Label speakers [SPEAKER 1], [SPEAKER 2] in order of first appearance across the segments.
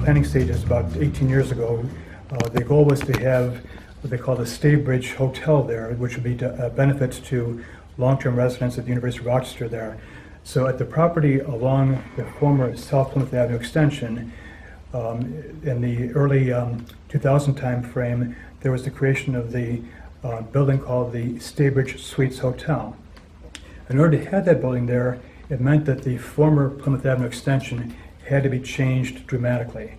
[SPEAKER 1] planning stages about 18 years ago, the goal was to have what they call the Staybridge Hotel there, which would be a benefit to long-term residents at the University of Rochester there. So at the property along the former South Plymouth Avenue extension, in the early 2000 time frame, there was the creation of the building called the Staybridge Suites Hotel. In order to have that building there, it meant that the former Plymouth Avenue extension had to be changed dramatically.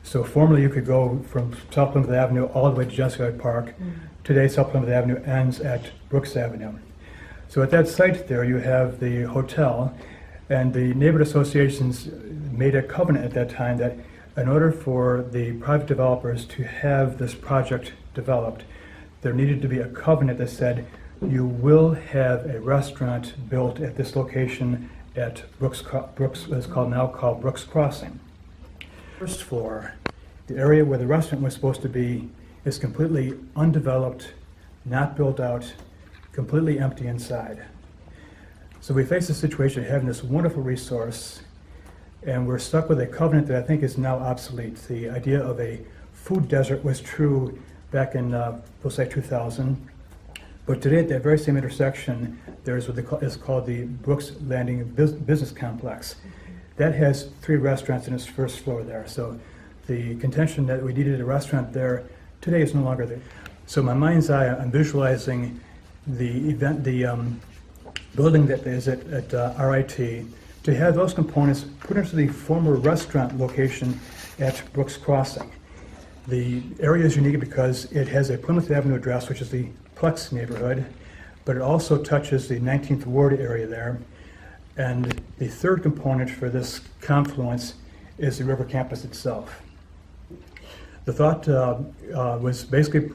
[SPEAKER 1] So formerly you could go from South Plymouth Avenue all the way to Jessica Park. Today South Plymouth Avenue ends at Brooks Avenue. So at that site there you have the hotel, and the neighborhood associations made a covenant at that time that in order for the private developers to have this project developed, there needed to be a covenant that said you will have a restaurant built at this location at Brooks is now called Brooks Crossing. First floor, the area where the restaurant was supposed to be, is completely undeveloped, not built out, completely empty inside. So we face the situation of having this wonderful resource, and we're stuck with a covenant that I think is now obsolete. The idea of a food desert was true back in, we'll say 2000, but today at that very same intersection, there's what is called the Brooks Landing Business Complex. That has 3 restaurants in its first floor there. So the contention that we needed a restaurant there today is no longer there. So in my mind's eye, I'm visualizing the building that is at RIT, to have those components put into the former restaurant location at Brooks Crossing. The area is unique because it has a Plymouth Avenue address, which is the Plex neighborhood, but it also touches the 19th Ward area there. And the third component for this confluence is the river campus itself. The thought was basically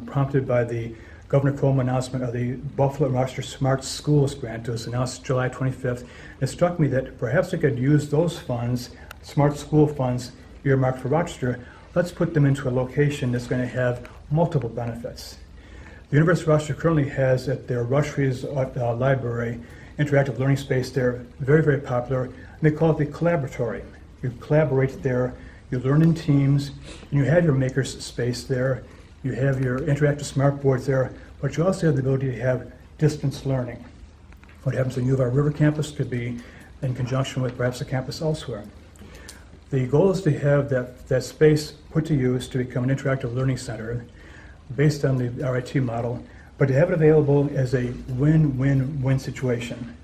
[SPEAKER 1] prompted by the Governor Cuomo announcement of the Buffalo and Rochester Smart Schools grant. It was announced July 25th. It struck me that perhaps we could use those funds, smart school funds earmarked for Rochester, let's put them into a location that's going to have multiple benefits. The University of Rochester currently has at their Rushries Library interactive learning space there, very, very popular, and they call it the Collaboratory. You collaborate there, you learn in teams, and you have your maker's space there, you have your interactive smart boards there, but you also have the ability to have distance learning. What happens in U of R River campus could be in conjunction with perhaps a campus elsewhere. The goal is to have that space put to use to become an interactive learning center based on the RIT model, but to have it available as a win-win-win situation.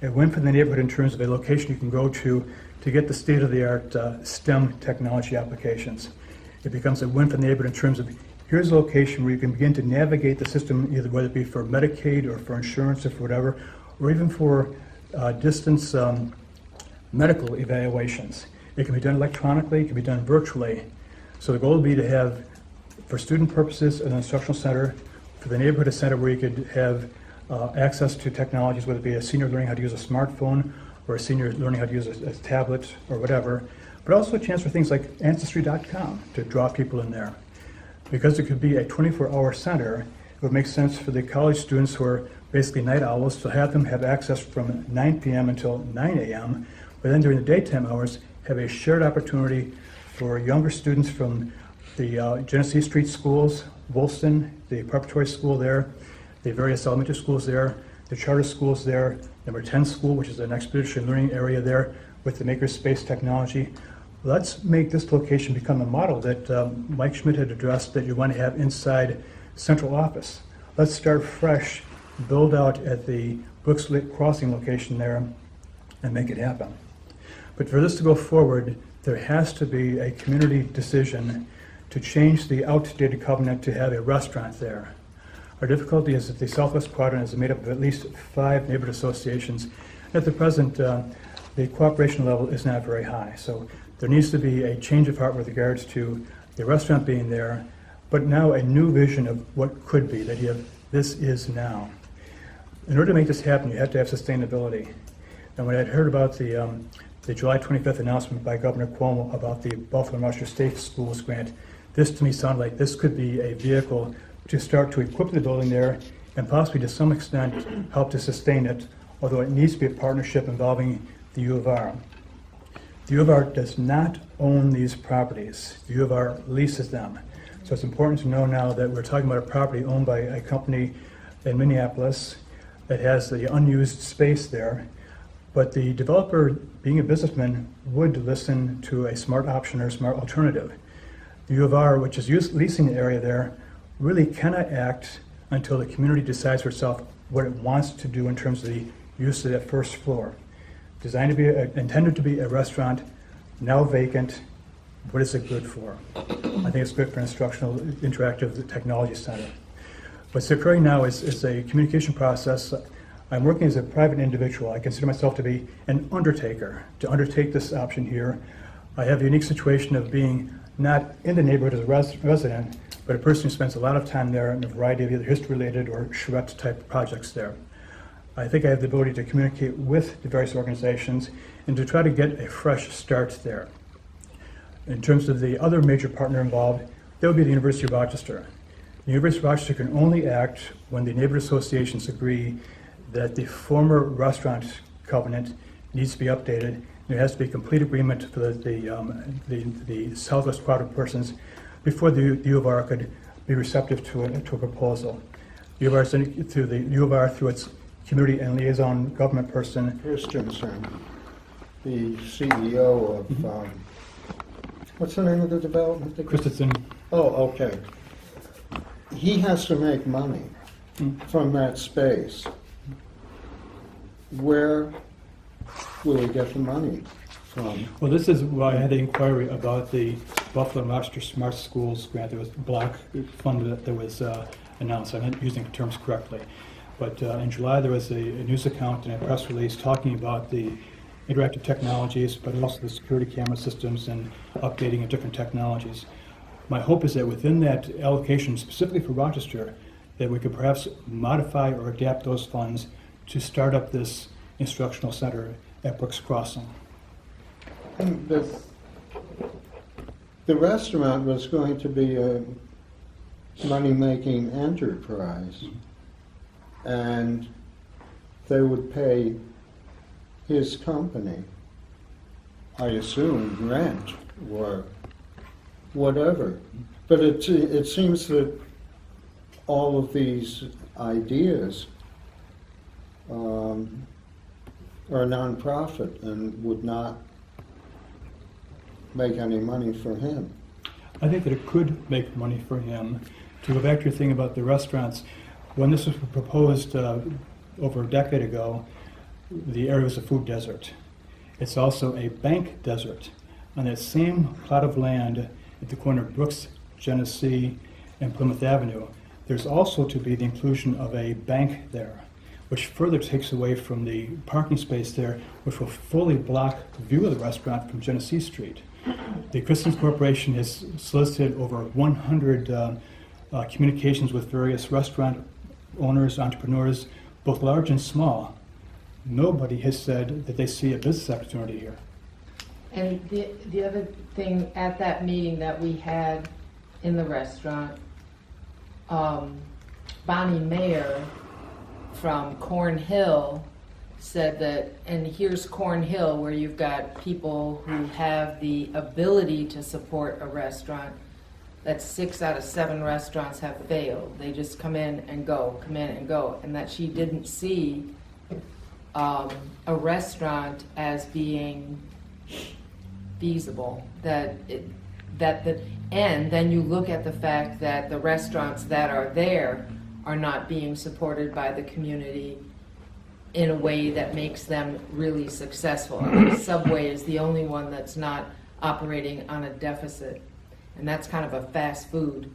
[SPEAKER 1] A win for the neighborhood in terms of a location you can go to get the state-of-the-art STEM technology applications. It becomes a win for the neighborhood in terms of here's a location where you can begin to navigate the system, either whether it be for Medicaid or for insurance or for whatever, or even for distance medical evaluations. It can be done electronically, it can be done virtually. So the goal would be to have, for student purposes, an instructional center, for the neighborhood, a center where you could have access to technologies, whether it be a senior learning how to use a smartphone or a senior learning how to use a tablet or whatever, but also a chance for things like Ancestry.com to draw people in there. Because it could be a 24-hour center, it would make sense for the college students who are basically night owls to have them have access from 9 p.m. until 9 a.m., but then during the daytime hours, have a shared opportunity for younger students from the Genesee Street schools, Woolston, the preparatory school there, the various elementary schools there, the charter schools there, number 10 school, which is an expeditionary learning area there with the makerspace technology. Let's make this location become a model that Mike Schmidt had addressed that you want to have inside central office. Let's start fresh, build out at the Brooks Crossing location there, and make it happen. But for this to go forward, there has to be a community decision to change the outdated covenant to have a restaurant there. Our difficulty is that the Southwest Quadrant is made up of at least 5 neighborhood associations. At the present, the cooperation level is not very high. So there needs to be a change of heart with regards to the restaurant being there, but now a new vision of what could be, that you have, this is now. In order to make this happen, you have to have sustainability. And when I heard about the July 25th announcement by Governor Cuomo about the Buffalo and Rochester State Schools grant, this to me sounded like this could be a vehicle to start to equip the building there and possibly to some extent help to sustain it, although it needs to be a partnership involving the U of R. The U of R does not own these properties. The U of R leases them. So it's important to know now that we're talking about a property owned by a company in Minneapolis that has the unused space there. But the developer, being a businessman, would listen to a smart option or a smart alternative. The U of R, which is leasing the area there, really cannot act until the community decides for itself what it wants to do in terms of the use of that first floor. Designed to be, intended to be a restaurant, now vacant. What is it good for? I think it's good for an instructional, interactive technology center. What's occurring now is a communication process. I'm working as a private individual. I consider myself to be an undertaker, to undertake this option here. I have the unique situation of being not in the neighborhood as a resident, but a person who spends a lot of time there in a variety of either history-related or charrette-type projects there. I think I have the ability to communicate with the various organizations and to try to get a fresh start there. In terms of the other major partner involved, that would be the University of Rochester. The University of Rochester can only act when the neighborhood associations agree that the former restaurant covenant needs to be updated. There has to be complete agreement for the Southwest quadrant persons before the U of R could be receptive to a proposal. The U of R, through the U of R, through its community and liaison government person.
[SPEAKER 2] Christensen, the CEO of, what's the name of the development?
[SPEAKER 1] Christensen.
[SPEAKER 2] Oh, okay. He has to make money from that space. Where will he get the money from?
[SPEAKER 1] Well, this is why I had the inquiry about the Buffalo and Rochester Smart Schools grant. There was a block fund that was announced. I'm not using the terms correctly. But in July, there was a news account and a press release talking about the interactive technologies, but also the security camera systems and updating of different technologies. My hope is that within that allocation, specifically for Rochester, that we could perhaps modify or adapt those funds to start up this instructional center at Brooks Crossing.
[SPEAKER 2] The restaurant was going to be a money-making enterprise, and they would pay his company, I assume, rent or whatever. But it seems that all of these ideas are nonprofit and would not make any money for him.
[SPEAKER 1] I think that it could make money for him. To go back to your thing about the restaurants, when this was proposed over a decade ago, the area was a food desert. It's also a bank desert. On that same plot of land at the corner of Brooks, Genesee, and Plymouth Avenue, there's also to be the inclusion of a bank there, which further takes away from the parking space there, which will fully block the view of the restaurant from Genesee Street. The Christensen Corporation has solicited over 100 communications with various restaurant owners, entrepreneurs, both large and small. Nobody has said that they see a business opportunity here.
[SPEAKER 3] And the other thing at that meeting that we had in the restaurant, Bonnie Mayer from Cornhill said that, and here's Cornhill where you've got people who have the ability to support a restaurant, that 6 out of 7 restaurants have failed. They just come in and go, and that she didn't see a restaurant as being feasible. And then you look at the fact that the restaurants that are there are not being supported by the community in a way that makes them really successful. I mean, Subway is the only one that's not operating on a deficit, and that's kind of a fast food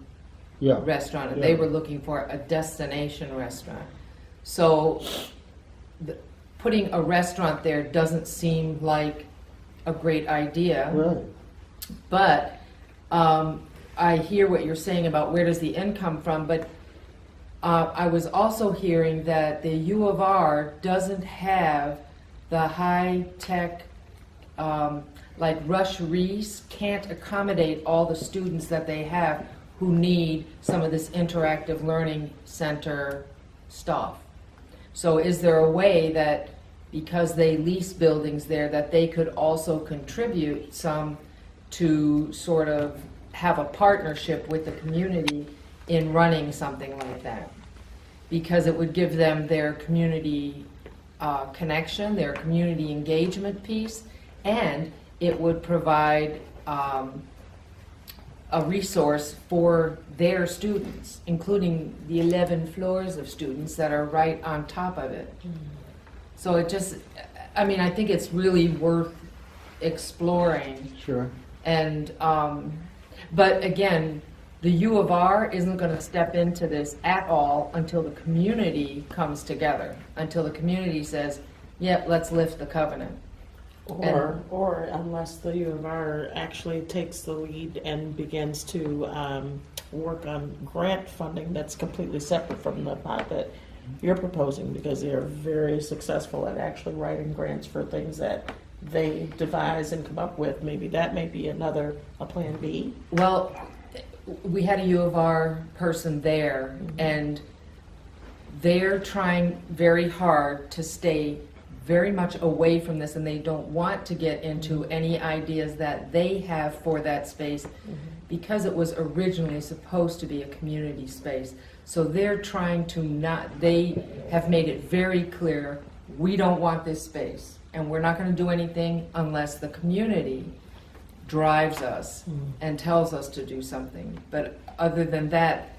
[SPEAKER 3] restaurant, and they were looking for a destination restaurant. So putting a restaurant there doesn't seem like a great idea.
[SPEAKER 2] Right.
[SPEAKER 3] But I hear what you're saying about where does the income from, but I was also hearing that the U of R doesn't have the high-tech, like Rush Reese can't accommodate all the students that they have who need some of this interactive learning center stuff. So is there a way that because they lease buildings there, that they could also contribute some to sort of have a partnership with the community in running something like that. Because it would give them their community connection, their community engagement piece, and it would provide a resource for their students, including the 11 floors of students that are right on top of it. So it just, I mean, I think it's really worth exploring.
[SPEAKER 2] Sure.
[SPEAKER 3] And, but again, the U of R isn't going to step into this at all until the community comes together, until the community says, yep, let's lift the covenant.
[SPEAKER 4] Or unless the U of R actually takes the lead and begins to work on grant funding that's completely separate from the pot that you're proposing, because they are very successful at actually writing grants for things that they devise and come up with. Maybe that may be a plan B.
[SPEAKER 3] Well, we had a U of R person there, and they're trying very hard to stay very much away from this, and they don't want to get into any ideas that they have for that space because it was originally supposed to be a community space. So they're trying to not, they have made it very clear, we don't want this space, and we're not going to do anything unless the community drives us and tells us to do something. But other than that,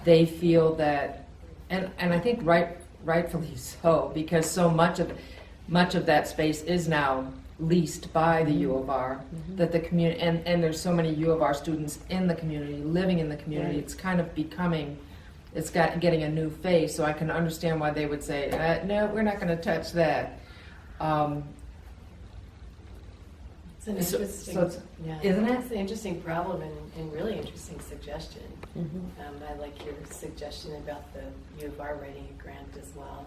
[SPEAKER 3] they feel that, and I think rightfully so, because so much of that space is now leased by the U of R, that the community, and there's so many U of R students in the community, living in the community, it's kind of becoming, getting a new face. So I can understand why they would say, no, we're not going to touch that.
[SPEAKER 5] It's an interesting,
[SPEAKER 3] isn't it?
[SPEAKER 5] It's an interesting problem and really interesting suggestion. I like your suggestion about the U of R writing a grant as well.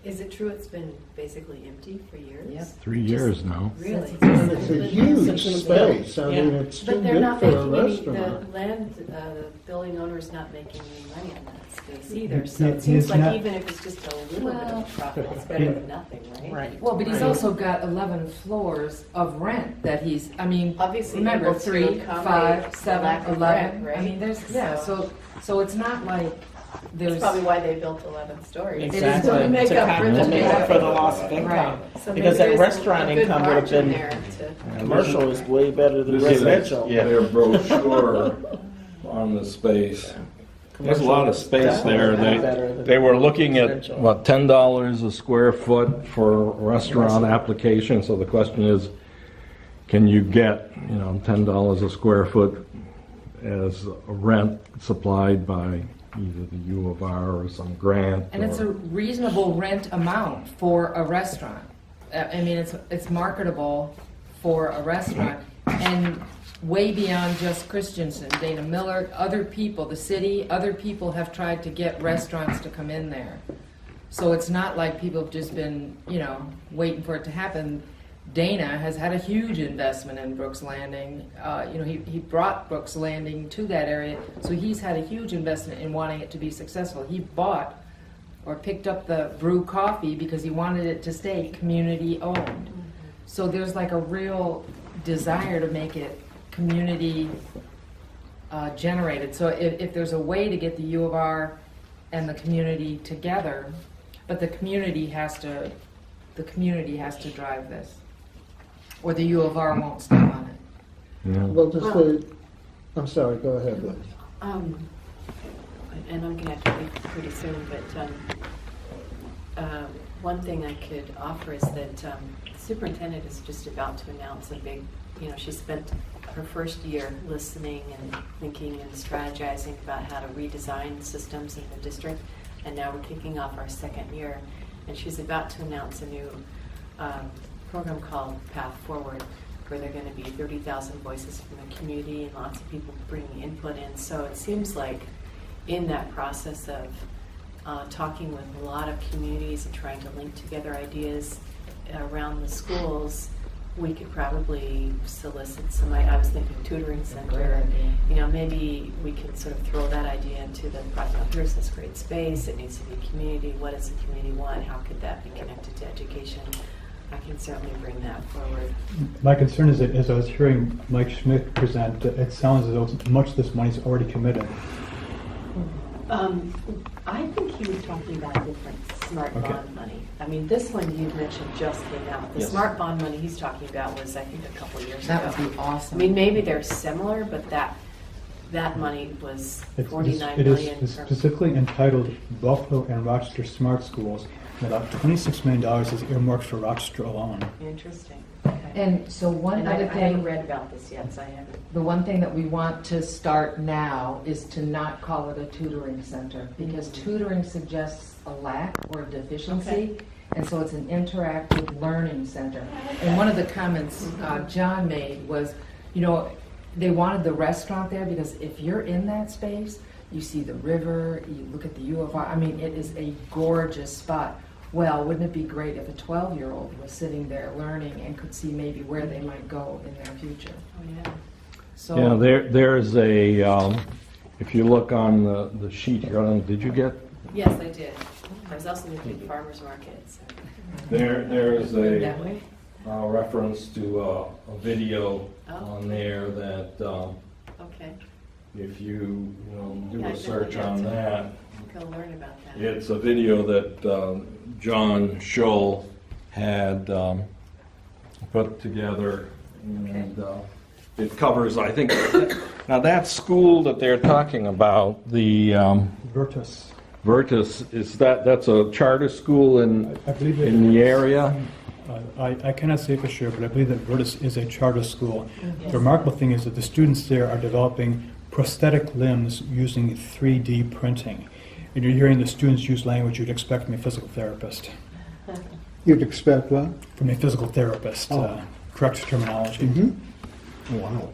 [SPEAKER 5] Is it true it's been basically empty for years?
[SPEAKER 3] Yep.
[SPEAKER 6] 3 years now.
[SPEAKER 5] Really?
[SPEAKER 2] And it's a huge space. I mean, it's too
[SPEAKER 5] But they're
[SPEAKER 2] big
[SPEAKER 5] not
[SPEAKER 2] for a
[SPEAKER 5] making any,
[SPEAKER 2] restaurant.
[SPEAKER 5] the building owner's not making any money on that space either. So
[SPEAKER 1] Yeah,
[SPEAKER 5] it seems
[SPEAKER 1] it's
[SPEAKER 5] like
[SPEAKER 1] not-
[SPEAKER 5] even if it's just a little bit of a profit, it's better than nothing, right?
[SPEAKER 4] Right.
[SPEAKER 3] Well, but he's
[SPEAKER 4] Right.
[SPEAKER 3] also got 11 floors of rent that he's, I mean,
[SPEAKER 5] Obviously
[SPEAKER 3] remember,
[SPEAKER 5] able to
[SPEAKER 3] 3,
[SPEAKER 5] accommodate
[SPEAKER 3] 5,
[SPEAKER 5] the
[SPEAKER 3] 7,
[SPEAKER 5] lack of
[SPEAKER 3] 11.
[SPEAKER 5] rent, right?
[SPEAKER 3] I mean, there's, yeah, so it's not like there's.
[SPEAKER 5] That's probably why they built 11 stories.
[SPEAKER 4] Exactly.
[SPEAKER 5] To make up for the
[SPEAKER 4] make up for the loss of income.
[SPEAKER 3] Right.
[SPEAKER 5] So maybe
[SPEAKER 4] Because that
[SPEAKER 5] there's
[SPEAKER 4] restaurant
[SPEAKER 5] a good
[SPEAKER 4] income would have
[SPEAKER 5] margin
[SPEAKER 4] been,
[SPEAKER 5] there to-
[SPEAKER 4] commercial is way better than
[SPEAKER 7] This is
[SPEAKER 4] residential.
[SPEAKER 7] their brochure on the space.
[SPEAKER 6] There's a lot of space there.
[SPEAKER 4] Better than
[SPEAKER 6] They were looking at,
[SPEAKER 4] residential.
[SPEAKER 6] what, $10 a square foot for restaurant application, so the question is, can you get, $10 a square foot as a rent supplied by either the U of R or some grant?
[SPEAKER 3] And it's a reasonable rent amount for a restaurant. I mean, it's marketable for a restaurant, and way beyond just Christensen, Dana Miller, other people, the city, other people have tried to get restaurants to come in there. So it's not like people have just been, waiting for it to happen. Dana has had a huge investment in Brooks Landing. He brought Brooks Landing to that area, so he's had a huge investment in wanting it to be successful. He bought or picked up the Brew Coffee because he wanted it to stay community owned. So there's like a real desire to make it community generated. So if there's a way to get the U of R and the community together, but the community has to drive this, or the U of R won't step on it.
[SPEAKER 6] Yeah.
[SPEAKER 2] Well, I'm sorry, go ahead, Liz.
[SPEAKER 5] And I'm going to have to leave pretty soon, but one thing I could offer is that the superintendent is just about to announce a big, she spent her first year listening and thinking and strategizing about how to redesign systems in the district, and now we're kicking off our second year, and she's about to announce a new program called Path Forward, where there are going to be 30,000 voices from the community and lots of people bringing input in. So it seems like in that process of talking with a lot of communities and trying to link together ideas around the schools, we could probably solicit somebody. I was thinking tutoring center. You know, maybe we can sort of throw that idea into the project. Here's this great space. It needs to be community. What does the community want? How could that be connected to education? I can certainly bring that forward.
[SPEAKER 1] My concern is that as I was hearing Mike Schmidt present, it sounds as though much of this money is already committed.
[SPEAKER 5] I think he was talking about different smart bond money. I mean, this one you mentioned just came out. The smart bond money he's talking about was, I think, a couple of years ago.
[SPEAKER 3] That would be awesome.
[SPEAKER 5] I mean, maybe they're similar, but that money was $49
[SPEAKER 1] It
[SPEAKER 5] million.
[SPEAKER 1] is specifically entitled Buffalo and Rochester Smart Schools, and about $26 million is earmarked for Rochester alone.
[SPEAKER 5] Interesting. Okay.
[SPEAKER 3] And so one
[SPEAKER 5] And
[SPEAKER 3] other
[SPEAKER 5] I haven't
[SPEAKER 3] thing,
[SPEAKER 5] read about this yet, so I haven't.
[SPEAKER 3] the one thing that we want to start now is to not call it a tutoring center, because tutoring suggests a lack or deficiency.
[SPEAKER 5] Okay.
[SPEAKER 3] And so it's an interactive learning center. And one of the comments John made was, you know, they wanted the restaurant there because if you're in that space, you see the river, you look at the U of R. I mean, it is a gorgeous spot. Well, wouldn't it be great if a 12-year-old was sitting there learning and could see maybe where they might go in their future?
[SPEAKER 5] Oh, yeah.
[SPEAKER 3] So
[SPEAKER 6] Yeah, there's a, if you look on the sheet here, I don't know, did you get?
[SPEAKER 5] Yes, I did. I was also looking at farmers markets.
[SPEAKER 6] There's
[SPEAKER 3] that way.
[SPEAKER 6] reference to a video
[SPEAKER 5] Oh.
[SPEAKER 6] on there that
[SPEAKER 5] Okay.
[SPEAKER 6] if you do
[SPEAKER 5] Yeah, I
[SPEAKER 6] a search
[SPEAKER 5] definitely
[SPEAKER 6] on
[SPEAKER 5] have to.
[SPEAKER 6] that,
[SPEAKER 5] I'm going to learn about that.
[SPEAKER 6] it's a video that John Scholl had put together, and it covers, I think, now that school that they're talking about, the
[SPEAKER 1] Virtus.
[SPEAKER 6] Virtus, that's a charter school in
[SPEAKER 1] I believe it
[SPEAKER 6] the
[SPEAKER 1] is.
[SPEAKER 6] area?
[SPEAKER 1] I cannot say for sure, but I believe that Virtus is a charter school. The remarkable thing is that the students there are developing prosthetic limbs using 3D printing. And you're hearing the students use language you'd expect from a physical therapist.
[SPEAKER 2] You'd expect what?
[SPEAKER 1] From a physical therapist, correct terminology.
[SPEAKER 2] Wow.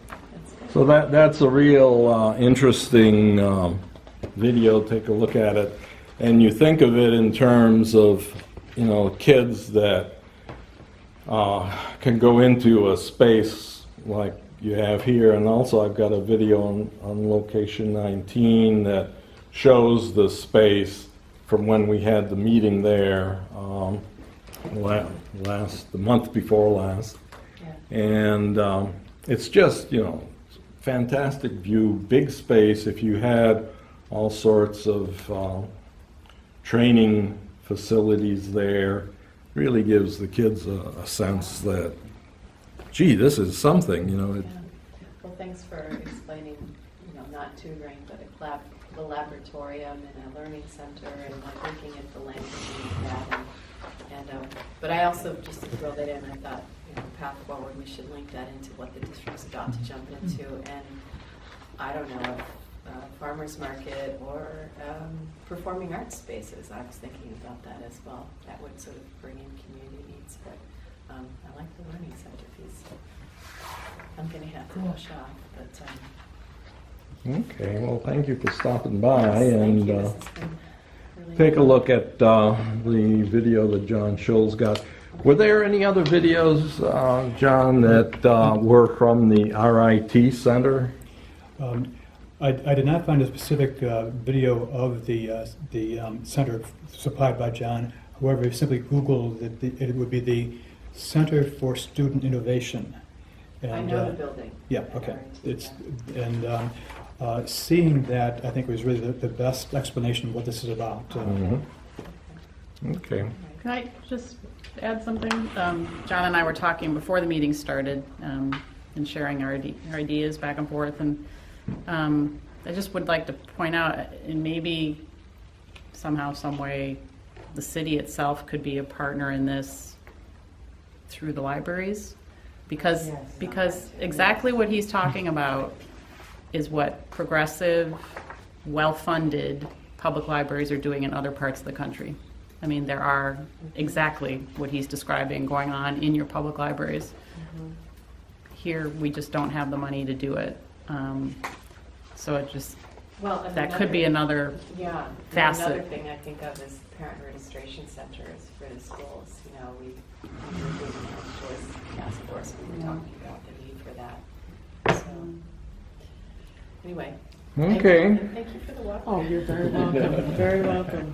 [SPEAKER 6] So that's a real interesting video. Take a look at it, and you think of it in terms of kids that can go into a space like you have here, and also I've got a video on location 19 that shows the space from when we had the meeting there the month before last, and it's just fantastic view, big space. If you had all sorts of training facilities there, really gives the kids a sense that, gee, this is something,
[SPEAKER 5] Well, thanks for explaining, not tutoring, but a laboratorium and a learning center, and like looking at the language and that. But I also, just to throw that in, I thought, path forward, we should link that into what the district's about to jump into. And I don't know, farmers market or performing arts spaces. I was thinking about that as well. That would sort of bring in community needs. But I like the learning center piece. I'm going to have to rush off. But
[SPEAKER 6] Okay, well, thank you for stopping by,
[SPEAKER 5] yes,
[SPEAKER 6] and
[SPEAKER 5] thank you. This has been really
[SPEAKER 6] take a
[SPEAKER 5] nice.
[SPEAKER 6] look at the video that John Scholl's got. Were there any other videos, John, that were from the RIT Center?
[SPEAKER 1] I did not find a specific video of the center supplied by John. However, if you simply Google it would be the Center for Student Innovation. And,
[SPEAKER 5] I know the building.
[SPEAKER 1] Yeah, okay. Seeing that, I think was really the best explanation of what this is about.
[SPEAKER 6] Okay.
[SPEAKER 8] Can I just add something? John and I were talking before the meeting started and sharing our ideas back and forth. And I just would like to point out, and maybe somehow, some way, the city itself could be a partner in this through the libraries. Because exactly what he's talking about is what progressive, well-funded public libraries are doing in other parts of the country. I mean, there are exactly what he's describing going on in your public libraries. Here, we just don't have the money to do it. So it just,
[SPEAKER 5] Well, and
[SPEAKER 8] that could be another,
[SPEAKER 5] Yeah.
[SPEAKER 8] facet.
[SPEAKER 5] Another thing I think of is parent registration centers for the schools. You know, we were doing a choice task force, we were talking about the need for that. So, anyway.
[SPEAKER 6] Okay.
[SPEAKER 5] And thank you for the walk.
[SPEAKER 4] Oh, you're very welcome, very welcome.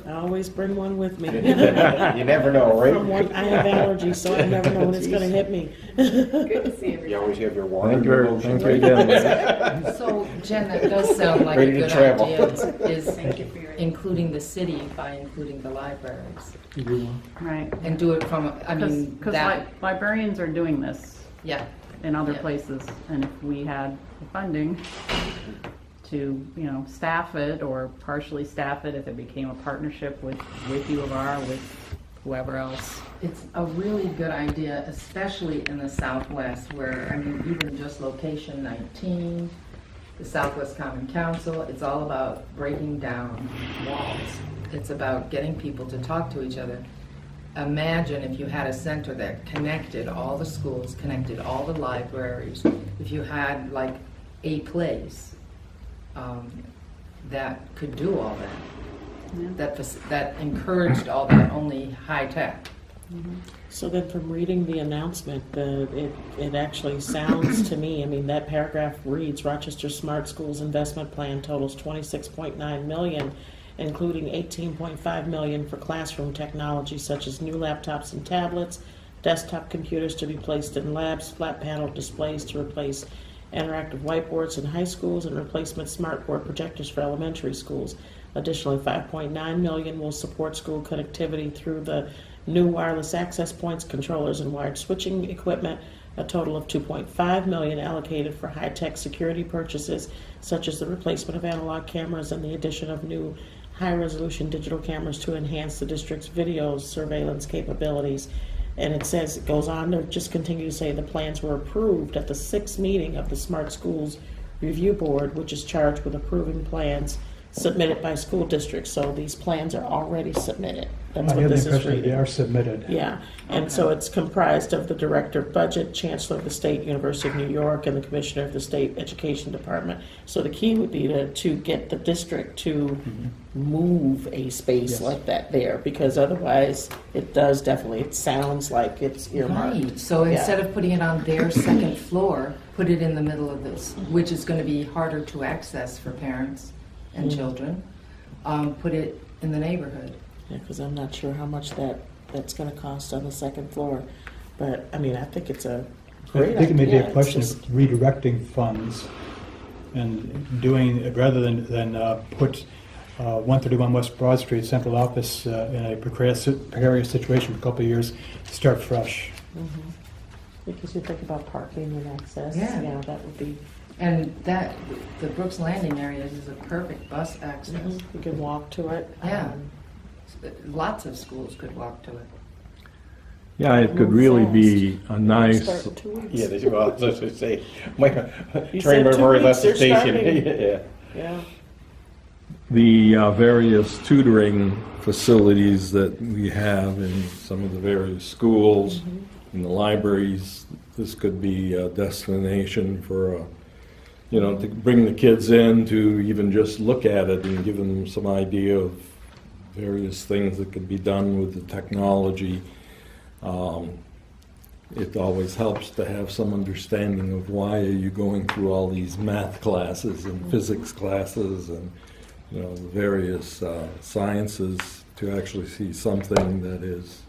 [SPEAKER 4] I always bring one with me.
[SPEAKER 9] You never know,
[SPEAKER 4] From
[SPEAKER 9] right?
[SPEAKER 4] one, I have allergies, so I never know when it's gonna hit me.
[SPEAKER 5] Good to see everybody.
[SPEAKER 9] You always have your water.
[SPEAKER 6] Thank
[SPEAKER 9] and your
[SPEAKER 6] you,
[SPEAKER 9] lotion,
[SPEAKER 6] thank you
[SPEAKER 9] right?
[SPEAKER 6] again.
[SPEAKER 3] So, Jen, that does sound like a
[SPEAKER 9] Ready to
[SPEAKER 3] good
[SPEAKER 9] travel.
[SPEAKER 3] idea, is
[SPEAKER 5] Thank you for your.
[SPEAKER 3] including the city by including the libraries.
[SPEAKER 8] right?
[SPEAKER 3] And do it from, I mean,
[SPEAKER 8] Because
[SPEAKER 3] that,
[SPEAKER 8] librarians are doing this
[SPEAKER 3] yeah.
[SPEAKER 8] in other
[SPEAKER 3] Yeah.
[SPEAKER 8] places, and if we had the funding to, you know, staff it or partially staff it, if it became a partnership with U of R, with whoever else.
[SPEAKER 3] It's a really good idea, especially in the Southwest, where, I mean, even just location 19, the Southwest Common Council, it's all about breaking down walls. It's about getting people to talk to each other. Imagine if you had a center that connected all the schools, connected all the libraries, if you had like a place that could do all that, that encouraged all that, only high tech.
[SPEAKER 4] So then from reading the announcement, it actually sounds to me, I mean, that paragraph reads, Rochester Smart Schools Investment Plan totals $26.9 million, including $18.5 million for classroom technology such as new laptops and tablets, desktop computers to be placed in labs, flat panel displays to replace interactive whiteboards in high schools, and replacement smartboard projectors for elementary schools. Additionally, $5.9 million will support school connectivity through the new wireless access points, controllers, and wired switching equipment. A total of $2.5 million allocated for high-tech security purchases, such as the replacement of analog cameras and the addition of new high-resolution digital cameras to enhance the district's video surveillance capabilities. And it says, it goes on to just continue to say the plans were approved at the 6th meeting of the Smart Schools Review Board, which is charged with approving plans submitted by school districts. So these plans are already submitted. That's
[SPEAKER 1] I
[SPEAKER 4] what
[SPEAKER 1] have the
[SPEAKER 4] this is
[SPEAKER 1] impression that they
[SPEAKER 4] reading.
[SPEAKER 1] are submitted.
[SPEAKER 4] Yeah, and so it's comprised of the Director of Budget, Chancellor of the State University of New York, and the Commissioner of the State Education Department. So the key would be to get the district to move a space
[SPEAKER 1] Yes.
[SPEAKER 4] like that there, because otherwise it does definitely, it sounds like it's earmarked.
[SPEAKER 3] Right, so
[SPEAKER 4] Yeah.
[SPEAKER 3] instead of putting it on their second floor, put it in the middle of this, which is gonna be harder to access for parents and children. Put it in the neighborhood.
[SPEAKER 4] Yeah, because I'm not sure how much that's going to cost on the second floor. But, I mean, I think it's a great idea.
[SPEAKER 1] I think it may be a
[SPEAKER 4] It's
[SPEAKER 1] question
[SPEAKER 4] just-
[SPEAKER 1] of redirecting funds and doing, rather than put 131 West Broad Street central office in a precarious situation for a couple of years, start fresh.
[SPEAKER 4] Because you think about parking and access.
[SPEAKER 3] Yeah.
[SPEAKER 4] That would be,
[SPEAKER 3] And that, the Brooks Landing area is a perfect bus access.
[SPEAKER 4] you can walk to it.
[SPEAKER 3] Yeah. Lots of schools could walk to it.
[SPEAKER 6] Yeah, it could really be a nice,
[SPEAKER 4] Start in 2 weeks.
[SPEAKER 9] Yeah, they, well, let's just say, my
[SPEAKER 4] You
[SPEAKER 9] train
[SPEAKER 4] said 2
[SPEAKER 9] very
[SPEAKER 4] weeks,
[SPEAKER 9] less
[SPEAKER 4] they're
[SPEAKER 9] station.
[SPEAKER 4] starting.
[SPEAKER 9] Yeah.
[SPEAKER 4] Yeah.
[SPEAKER 6] the various tutoring facilities that we have in some of the various schools, in the libraries. This could be a destination for, to bring the kids in to even just look at it and give them some idea of various things that could be done with the technology. It always helps to have some understanding of why are you going through all these math classes and physics classes and the various sciences, to actually see something that is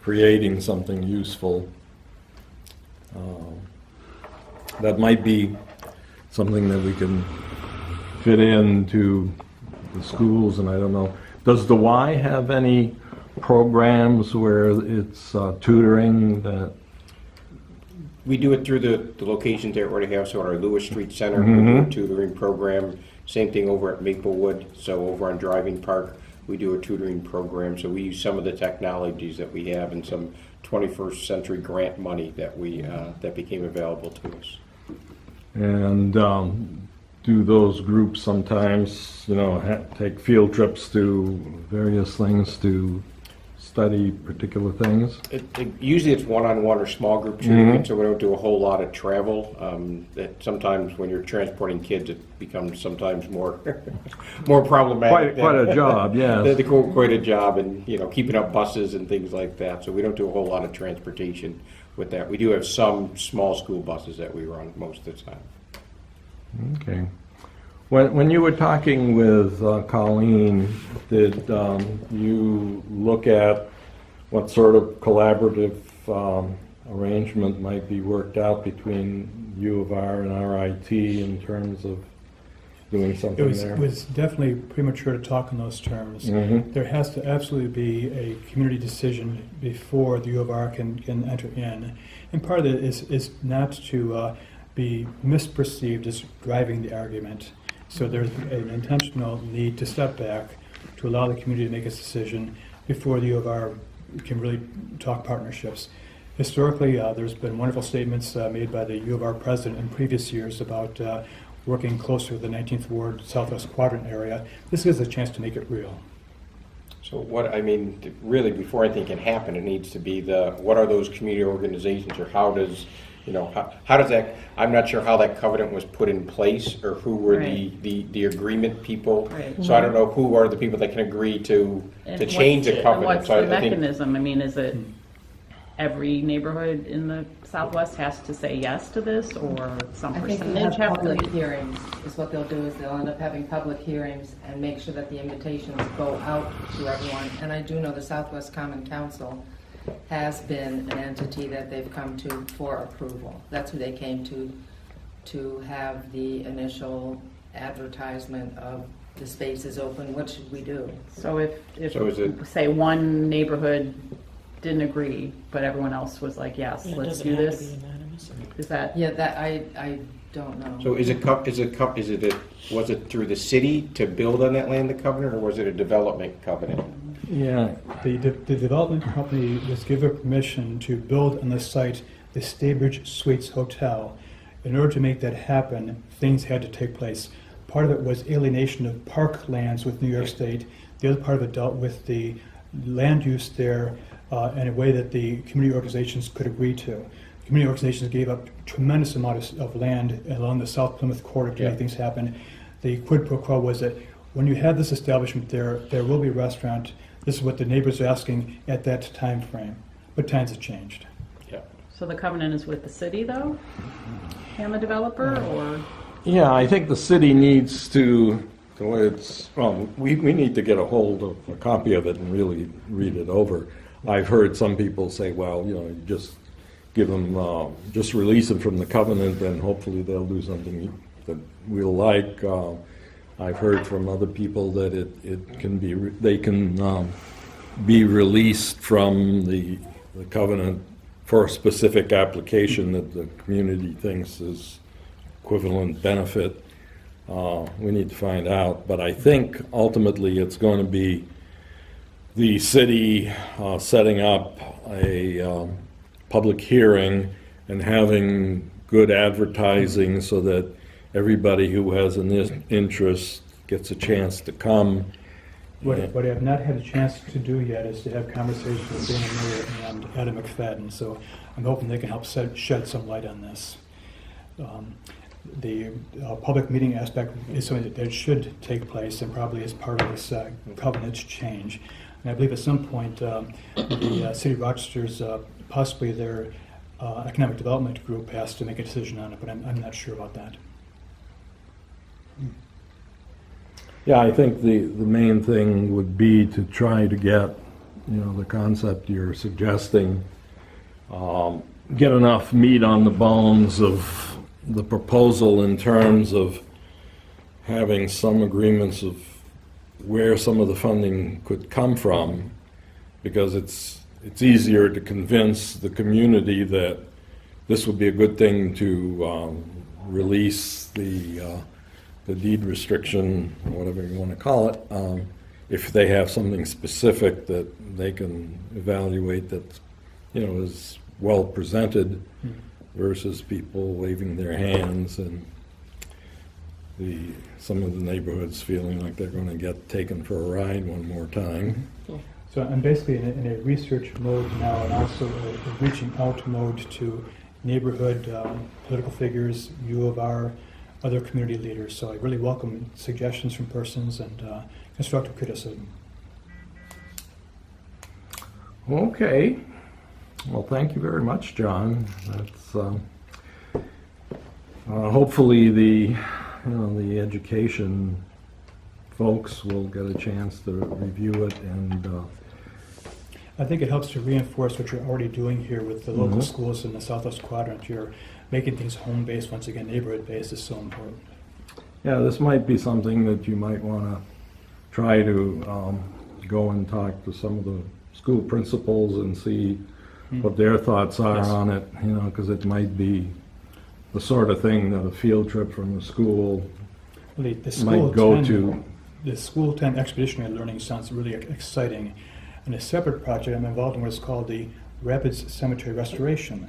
[SPEAKER 6] creating something useful. That might be something that we can fit into the schools, and I don't know. Does the Y have any programs where it's tutoring that?
[SPEAKER 9] We do it through the locations they already have, so at our Lewis Street Center, we do a tutoring program. Same thing over at Maplewood, so over on Driving Park, we do a tutoring program. So we use some of the technologies that we have and some 21st century grant money that that became available to us.
[SPEAKER 6] And do those groups sometimes, take field trips to various things to study particular things?
[SPEAKER 9] Usually it's one-on-one or small group tutoring, so we don't do a whole lot of travel. That sometimes when you're transporting kids, it becomes sometimes more more problematic.
[SPEAKER 6] Quite a job, yes.
[SPEAKER 9] Quite a job, and keeping up buses and things like that. So we don't do a whole lot of transportation with that. We do have some small school buses that we run most of the time.
[SPEAKER 6] Okay. When you were talking with Colleen, did you look at what sort of collaborative arrangement might be worked out between U of R and RIT in terms of doing something there?
[SPEAKER 1] It was definitely premature to talk in those terms. There has to absolutely be a community decision before the U of R can enter in. And part of it is not to be misperceived as driving the argument. So there's an intentional need to step back to allow the community to make its decision before the U of R can really talk partnerships. Historically, there's been wonderful statements made by the U of R president in previous years about working closer with the 19th Ward Southwest Quadrant area. This is a chance to make it real.
[SPEAKER 9] So really before anything can happen, it needs to be what are those community organizations, or how does that, I'm not sure how that covenant was put in place, or who were the agreement people.
[SPEAKER 8] Right.
[SPEAKER 9] So I don't know who are the people that can agree to change the covenant.
[SPEAKER 8] What's
[SPEAKER 9] So
[SPEAKER 8] the
[SPEAKER 9] I think
[SPEAKER 8] mechanism? I mean, is it every neighborhood in the Southwest has to say yes to this, or some
[SPEAKER 3] I think
[SPEAKER 8] percentage
[SPEAKER 3] they'll have
[SPEAKER 8] have
[SPEAKER 3] public
[SPEAKER 8] to?
[SPEAKER 3] hearings, is what they'll do, is they'll end up having public hearings and make sure that the invitations go out to everyone. And I do know the Southwest Common Council has been an entity that they've come to for approval. That's who they came to have the initial advertisement of the space is open, what should we do?
[SPEAKER 8] So if
[SPEAKER 9] So is it-
[SPEAKER 8] say one neighborhood didn't agree, but everyone else was like, yes,
[SPEAKER 4] It
[SPEAKER 8] let's
[SPEAKER 4] doesn't
[SPEAKER 8] do
[SPEAKER 4] have to
[SPEAKER 8] this,
[SPEAKER 4] be unanimous.
[SPEAKER 8] is that?
[SPEAKER 3] Yeah, that I don't know.
[SPEAKER 9] So was it through the city to build on that land, the covenant, or was it a development covenant?
[SPEAKER 6] Yeah.
[SPEAKER 1] The development company was given permission to build on the site the Staybridge Suites Hotel. In order to make that happen, things had to take place. Part of it was alienation of park lands with New York State. The other part of it dealt with the land use there in a way that the community organizations could agree to. The community organizations gave up tremendous amount of land along the South Plymouth corridor to make things happen. The quid pro quo was that when you have this establishment there will be a restaurant. This is what the neighbors are asking at that time frame. But times have changed.
[SPEAKER 9] Yeah.
[SPEAKER 8] So the covenant is with the city though? And the developer, or?
[SPEAKER 6] Yeah, I think the city needs to, the way it's, we need to get a hold of a copy of it and really read it over. I've heard some people say, well, just give them, just release them from the covenant and hopefully they'll do something that we'll like. I've heard from other people that it can be, they can be released from the covenant for a specific application that the community thinks is equivalent benefit. We need to find out, but I think ultimately it's going to be the city setting up a public hearing and having good advertising so that everybody who has an interest gets a chance to come.
[SPEAKER 1] What I have not had a chance to do yet is to have conversations with Dana Miller and Adam McFadden, so I'm hoping they can help shed some light on this. The public meeting aspect is something that should take place and probably as part of this covenant change. And I believe at some point the City of Rochester's, possibly their economic development group has to make a decision on it, but I'm not sure about that.
[SPEAKER 6] Yeah, I think the main thing would be to try to get, the concept you're suggesting, get enough meat on the bones of the proposal in terms of having some agreements of where some of the funding could come from, because it's easier to convince the community that this would be a good thing to release the deed restriction, or whatever you want to call it, if they have something specific that they can evaluate that, is well presented, versus people waving their hands and some of the neighborhoods feeling like they're going to get taken for a ride one more time.
[SPEAKER 1] So I'm basically in a research mode now, and also a reaching out mode to neighborhood political figures, U of R, other community leaders. So I really welcome suggestions from persons and constructive criticism.
[SPEAKER 6] Okay. Well, thank you very much, John. That's hopefully the education folks will get a chance to review it, and
[SPEAKER 1] I think it helps to reinforce what you're already doing here with the local schools in the Southwest Quadrant. You're making things home-based. Once again, neighborhood-based is so important.
[SPEAKER 6] yeah, this might be something that you might want to try to go and talk to some of the school principals and see what their thoughts are
[SPEAKER 1] Yes.
[SPEAKER 6] on it, because it might be the sort of thing that a field trip from the school
[SPEAKER 1] Well, the school
[SPEAKER 6] might go
[SPEAKER 1] 10
[SPEAKER 6] to.
[SPEAKER 1] The School 10 expeditionary learning sounds really exciting. And a separate project I'm involved in what's called the Rapids Cemetery Restoration.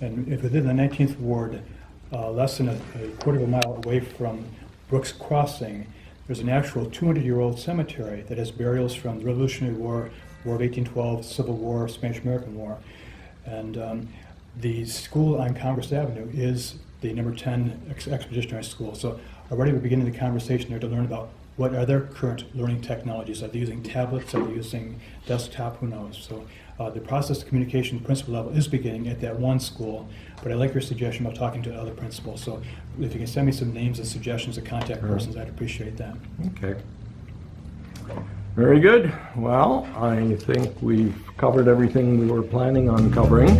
[SPEAKER 1] And within the 19th Ward, less than a quarter of a mile away from Brooks Crossing, there's an actual 200-year-old cemetery that has burials from the Revolutionary War, War of 1812, Civil War, Spanish-American War. And the school on Congress Avenue is the number 10 expeditionary school. So already we're beginning the conversation there to learn about what are their current learning technologies. Are they using tablets? Are they using desktop? Who knows? So the process of communication principal level is beginning at that one school, but I like your suggestion about talking to other principals. So if you can send me some names and suggestions of contact persons, I'd appreciate that.
[SPEAKER 6] Okay. Very good. Well, I think we've covered everything we were planning on covering.